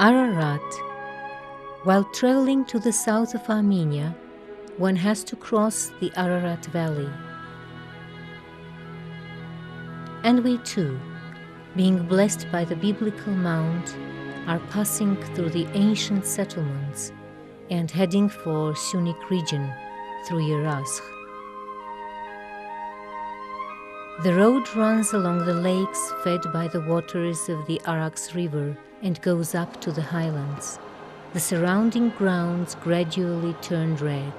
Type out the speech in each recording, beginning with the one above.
Ararat. While traveling to the south of Armenia, one has to cross the Ararat Valley. And we too, being blessed by the biblical mount, are passing through the ancient settlements and heading for Syunik region through Yerazh. The road runs along the lakes fed by the waters of the Arax River and goes up to the highlands. The surrounding grounds gradually turn red.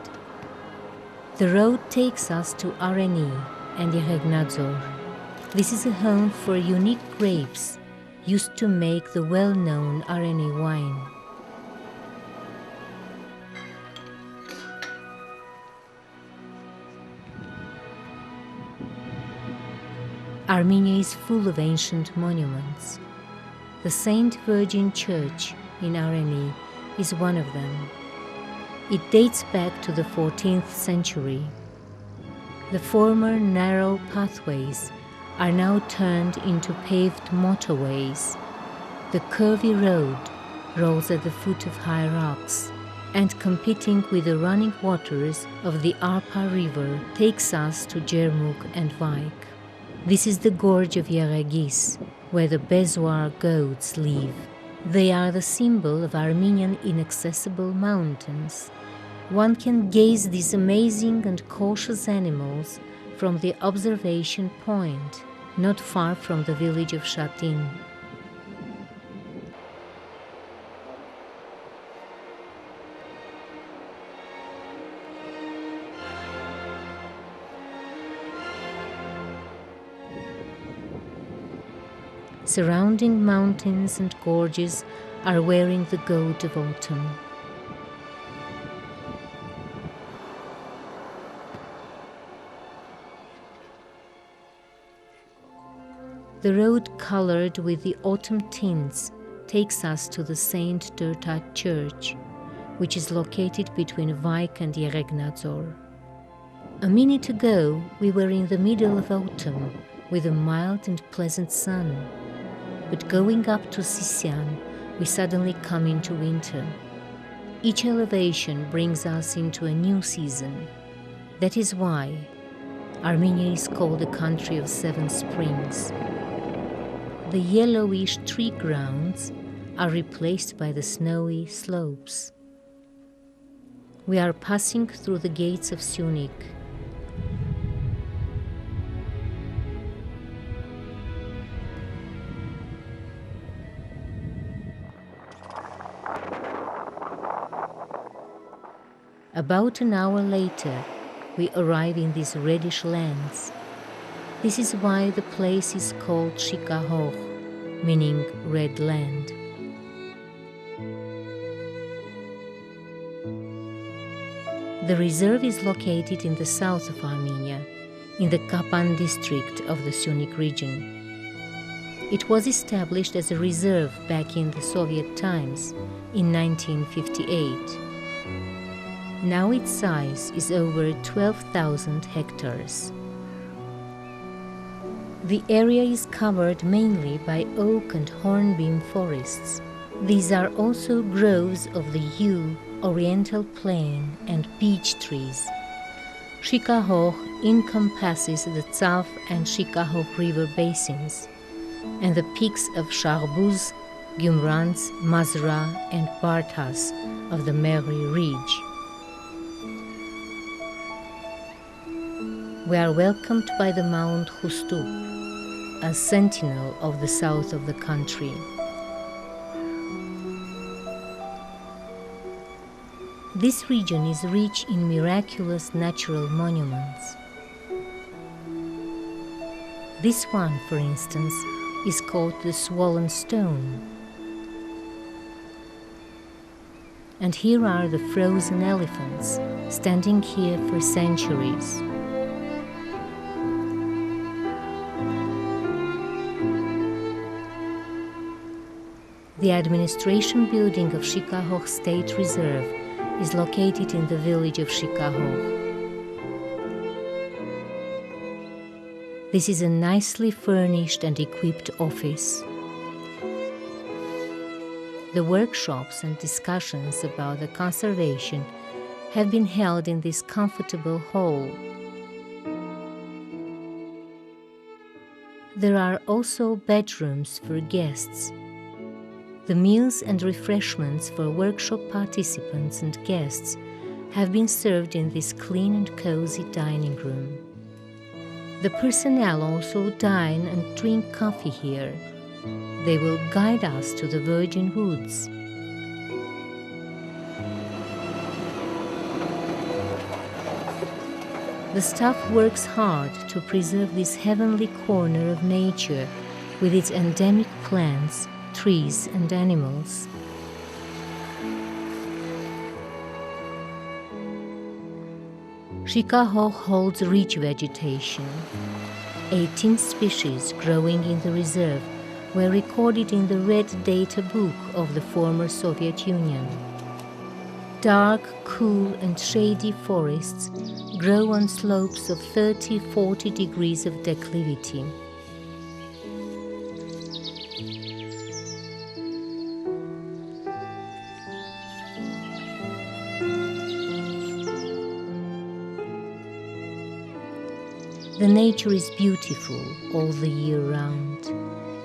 The road takes us to Areni and Yeregnadzor. This is a home for unique grapes used to make the well-known Areni wine. Armenia is full of ancient monuments. The Saint Virgin Church in Areni is one of them. It dates back to the 14th century. The former narrow pathways are now turned into paved motorways. The curvy road rolls at the foot of high rocks, and competing with the running waters of the Arpa River takes us to Jermuk and Vaik. This is the gorge of Yeregis, where the Bezoar goats live. They are the symbol of Armenian inaccessible mountains. One can gaze these amazing and cautious animals from the observation point, not far from the village of Shatin. Surrounding mountains and gorges are wearing the gold of autumn. The road colored with the autumn tints takes us to the Saint Durtat Church, which is located between Vaik and Yeregnadzor. A minute ago, we were in the middle of autumn with a mild and pleasant sun. But going up to Sisian, we suddenly come into winter. Each elevation brings us into a new season. That is why Armenia is called the country of 7 springs. The yellowish tree grounds are replaced by the snowy slopes. We are passing through the gates of Syunik. About an hour later, we arrive in these reddish lands. This is why the place is called Shikahogh, meaning red land. The reserve is located in the south of Armenia, in the Kapan district of the Syunik region. It was established as a reserve back in the Soviet times, in 1958. Now its size is over 12,000 hectares. The area is covered mainly by oak and hornbeam forests. These are also groves of the yew, oriental plane, and peach trees. Shikahogh encompasses the Tsav and Shikahogh river basins, and the peaks of Sharbuz, Gyumrans, Mazra, and Bartas of the Meri Ridge. We are welcomed by the Mount Hustup, a sentinel of the south of the country. This region is rich in miraculous natural monuments. This one, for instance, is called the Swollen Stone. And here are the frozen elephants, standing here for centuries. The administration building of Shikahogh State Reserve is located in the village of Shikahogh. This is a nicely furnished and equipped office. The workshops and discussions about the conservation have been held in this comfortable hall. There are also bedrooms for guests. The meals and refreshments for workshop participants and guests have been served in this clean and cozy dining room. The personnel also dine and drink coffee here. They will guide us to the virgin woods. The staff works hard to preserve this heavenly corner of nature with its endemic plants, trees, and animals. Shikahogh holds rich vegetation. 18 species growing in the reserve were recorded in the Red Data Book of the former Soviet Union. Dark, cool, and shady forests grow on slopes of 30-40 degrees of declivity. The nature is beautiful all the year round,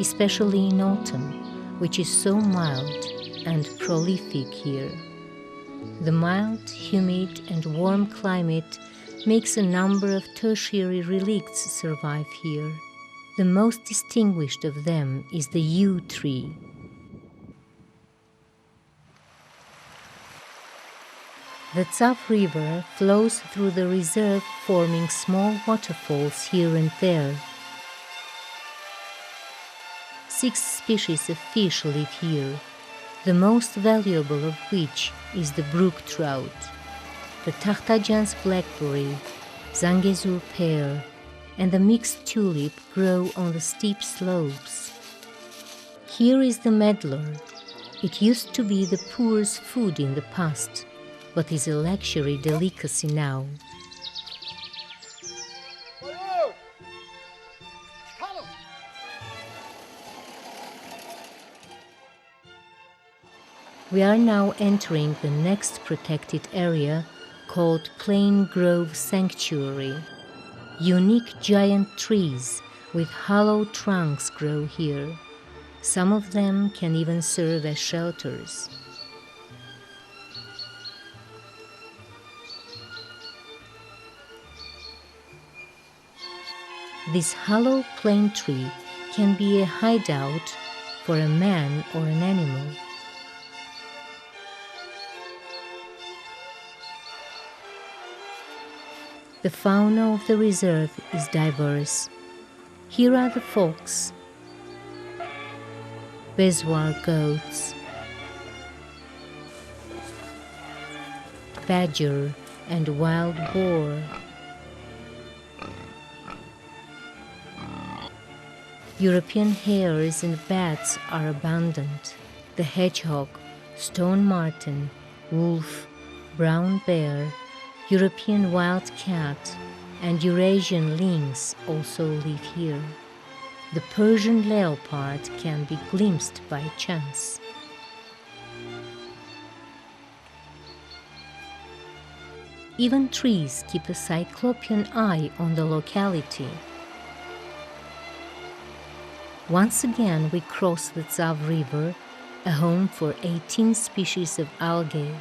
especially in autumn, which is so mild and prolific here. The mild, humid, and warm climate makes a number of tertiary relicts survive here. The most distinguished of them is the yew tree. The Tsav River flows through the reserve, forming small waterfalls here and there. 6 species of fish live here, the most valuable of which is the brook trout. The Takhtajan's blackberry, Zangezur pear, and the mixed tulip grow on the steep slopes. Here is the medlar. It used to be the poor's food in the past, but is a luxury delicacy now. We are now entering the next protected area called Plain Grove Sanctuary. Unique giant trees with hollow trunks grow here. Some of them can even serve as shelters. This hollow plane tree can be a hideout for a man or an animal. The fauna of the reserve is diverse. Here are the fox, Bezwar goats, badger, and wild boar. European hares and bats are abundant. The hedgehog, stone marten, wolf, brown bear, European wild cat, and Eurasian lynx also live here. The Persian leopard can be glimpsed by chance. Even trees keep a cyclopean eye on the locality. Once again we cross the Tsav River, a home for 18 species of algae.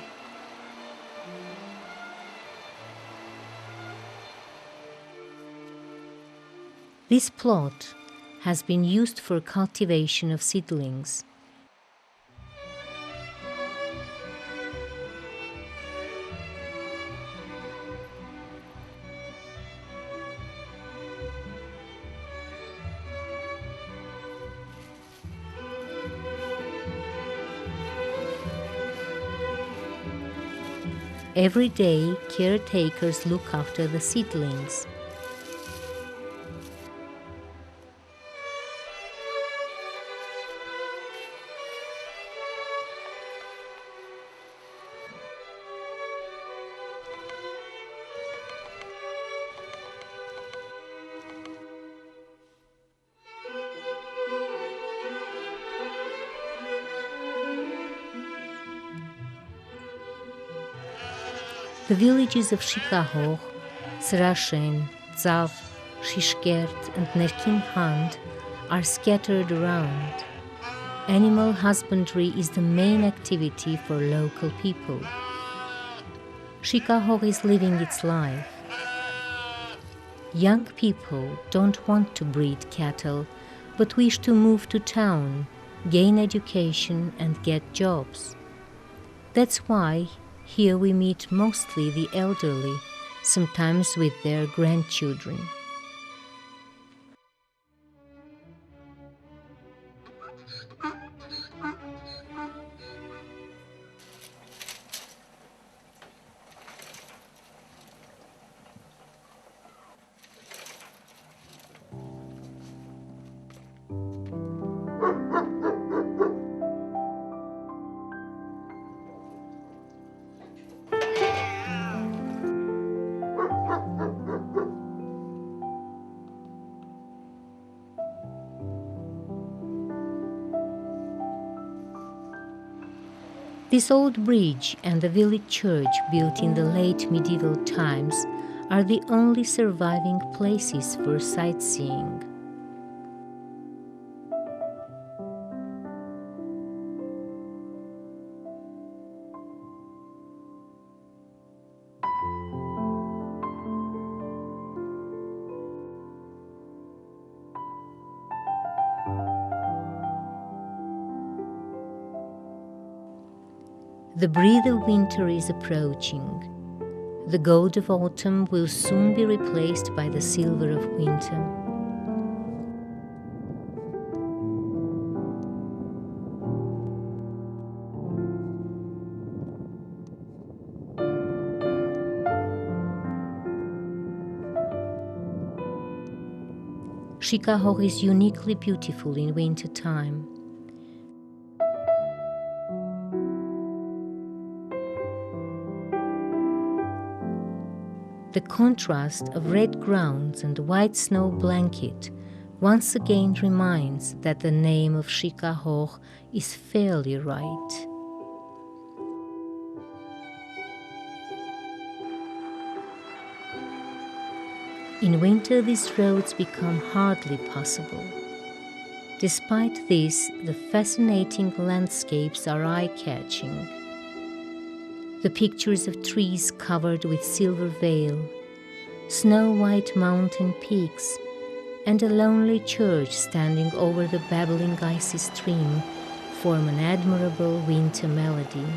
This plot has been used for cultivation of seedlings. Every day, caretakers look after the seedlings. The villages of Shikahogh, Srashen, Tzav, Shishkert and Nerkin-Hand are scattered around. Animal husbandry is the main activity for local people. Shikahogh is living its life. Young people don't want to breed cattle, but wish to move to town, gain education and get jobs. That's why here we meet mostly the elderly, sometimes with their grandchildren. This old bridge and the village church built in the late medieval times are the only surviving places for sightseeing. The breath of winter is approaching. The gold of autumn will soon be replaced by the silver of winter. Shikahogh is uniquely beautiful in winter time. The contrast of red grounds and white snow blanket once again reminds that the name of Shikahogh is fairly right. In winter, these roads become hardly possible. Despite this, the fascinating landscapes are eye-catching. The pictures of trees covered with silver veil, snow-white mountain peaks, and a lonely church standing over the babbling icy stream form an admirable winter melody.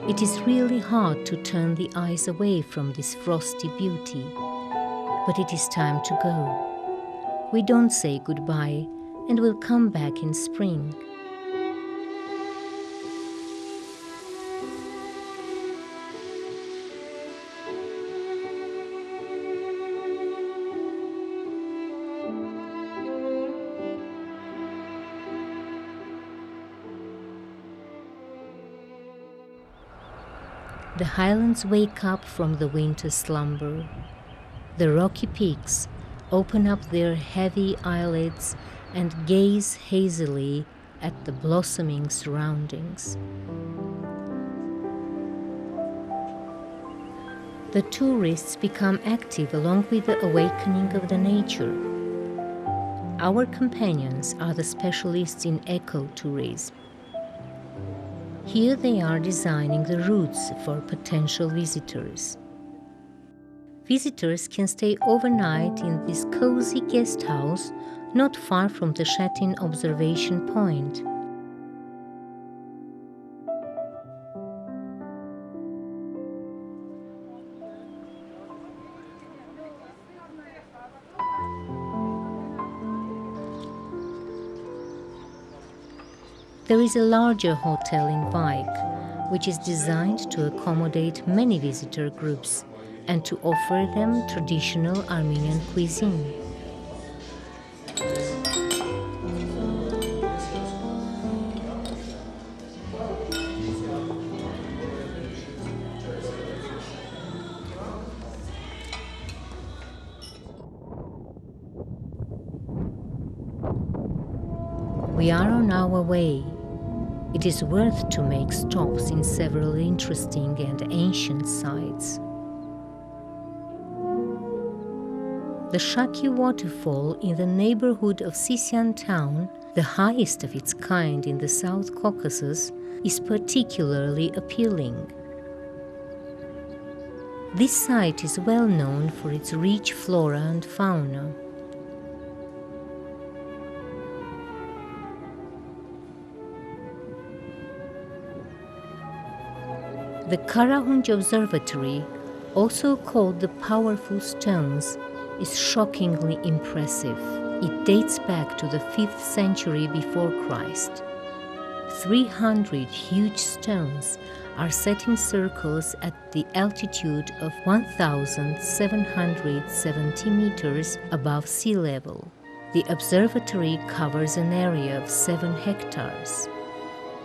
It is really hard to turn the eyes away from this frosty beauty, but it is time to go. We don't say goodbye and will come back in spring. The highlands wake up from the winter slumber. The rocky peaks open up their heavy eyelids and gaze hazily at the blossoming surroundings. The tourists become active along with the awakening of the nature. Our companions are the specialists in ecotourism. Here they are designing the routes for potential visitors. Visitors can stay overnight in this cozy guest house not far from the Shatin observation point. There is a larger hotel in Vaik, which is designed to accommodate many visitor groups and to offer them traditional Armenian cuisine. We are on our way. It is worth to make stops in several interesting and ancient sites. The Shaki waterfall in the neighborhood of Sisian town, the highest of its kind in the South Caucasus, is particularly appealing. This site is well known for its rich flora and fauna. The Karahunj Observatory, also called the Powerful Stones, is shockingly impressive. It dates back to the 5th century before Christ. 300 huge stones are set in circles at the altitude of 1,770 meters above sea level. The observatory covers an area of 7 hectares.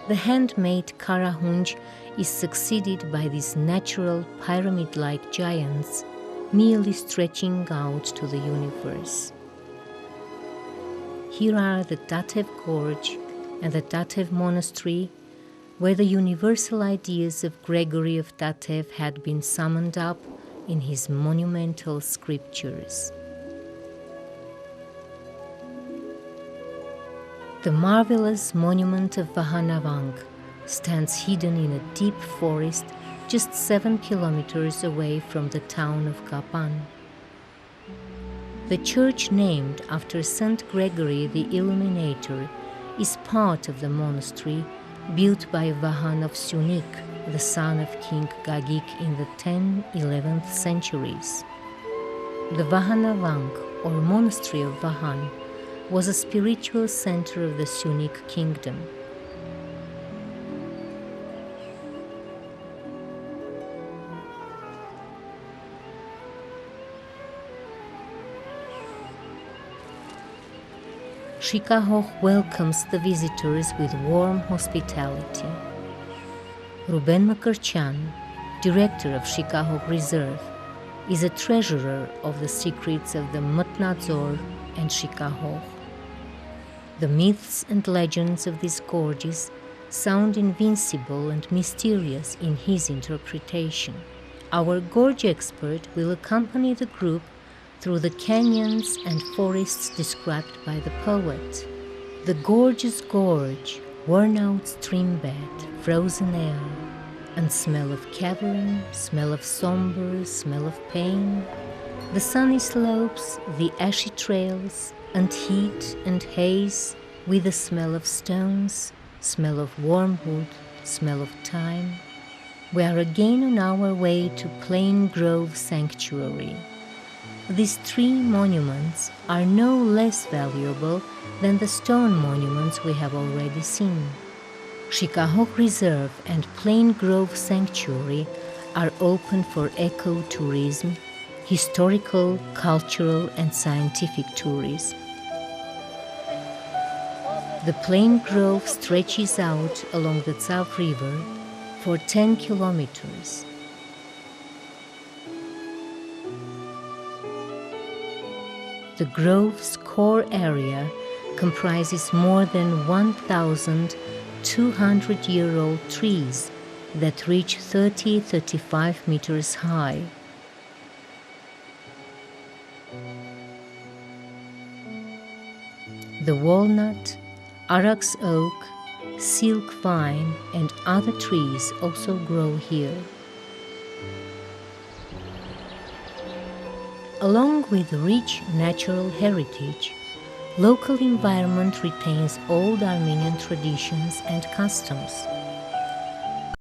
The handmade Karahunj is succeeded by these natural pyramid-like giants merely stretching out to the universe. Here are the Datev Gorge and the Datev Monastery, where the universal ideas of Gregory of Datev had been summoned up in his monumental scriptures. The marvelous monument of Vahanavang stands hidden in a deep forest just 7 kilometers away from the town of Kapan. The church named after Saint Gregory the Illuminator is part of the monastery built by Vahan of Syunik, the son of King Gagik in the 10th-11th centuries. The Vahanavang, or Monastery of Vahan, was a spiritual center of the Syunik kingdom. Shikahogh welcomes the visitors with warm hospitality. Ruben Makarchan, director of Shikahogh Reserve, is a treasurer of the secrets of the Mutnadzor and Shikahogh. The myths and legends of these gorges sound invincible and mysterious in his interpretation. Our gorge expert will accompany the group through the canyons and forests described by the poet. The gorge's gorge, worn-out streambed, frozen air, and smell of cavern, smell of somber, smell of pain, the sunny slopes, the ashy trails, and heat and haze, with the smell of stones, smell of wormwood, smell of time. We are again on our way to Plain Grove Sanctuary. These 3 monuments are no less valuable than the stone monuments we have already seen. Shikahogh Reserve and Plain Grove Sanctuary are open for ecotourism, historical, cultural, and scientific tourism. The Plain Grove stretches out along the Tsav River for 10 kilometers. The grove's core area comprises more than 1,200-year-old trees that reach 30-35 meters high. The walnut, arax oak, silk vine, and other trees also grow here. Along with rich natural heritage, local environment retains old Armenian traditions and customs.